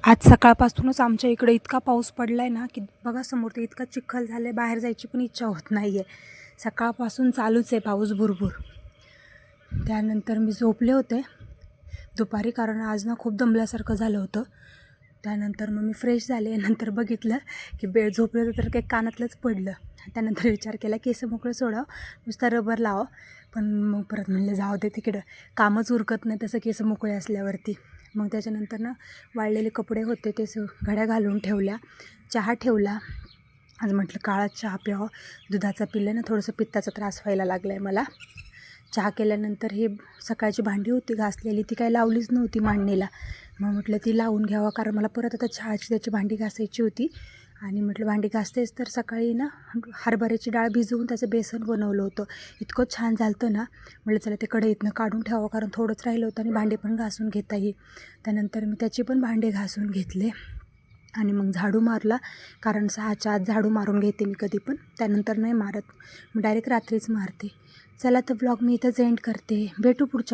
आज सकाळपासूनच आमच्या इकडे इतका पाऊस पडला आहे ना की बघा समोर ते इतका चिखल झालं आहे, बाहेर जायची पण इच्छा होत नाही आहे. सकाळपासून चालूच आहे पाऊस भुरभुर. त्यानंतर मी झोपले होते दुपारी, कारण आज ना खूप दमल्यासारखं झालं होतं. त्यानंतर मग मी फ्रेश झाले. नंतर बघितलं की झोपलं होतं तर काही कानातलंच पडलं. त्यानंतर विचार केला केस मोकळं सोडावं, नुसता रबर लावा. पण मग परत म्हणलं जाऊ दे, तिकडं कामच उरकत नाही तसं केस मोकळे असल्यावरती. मग त्याच्यानंतर ना वाळलेले कपडे होते ते घड्या घालून ठेवल्या, चहा ठेवला. आज म्हटलं काळा चहा प्यावं, दुधाचा पिलं ना थोडंसं पित्ताचा त्रास व्हायला लागला आहे मला. चहा केल्यानंतर हे सकाळची भांडी होती घासलेली, ती काही लावलीच नव्हती मांडणीला. मग म्हटलं ती लावून घ्यावं, कारण मला परत आता चहाची त्याची भांडी घासायची होती. आणि म्हटलं भांडी घासतेच तर सकाळी ना हरभऱ्याची डाळ भिजवून त्याचं बेसन बनवलं होतं. इतकं छान झालं होतं ना, म्हटलं चला ते कढईतनं काढून ठेवावं, कारण थोडंच राहिलं होतं आणि भांडे पण घासून घेता येईल. त्यानंतर मी त्याची पण भांडे घासून घेतले आणि मग झाडू मारला, कारण 6च्या आत झाडू मारून घेते मी कधी पण, त्यानंतर नाही मारत, मी डायरेक्ट रात्रीच मारते. चला तर व्लॉग मी इथंच एंड करते. भेटू पुढच्या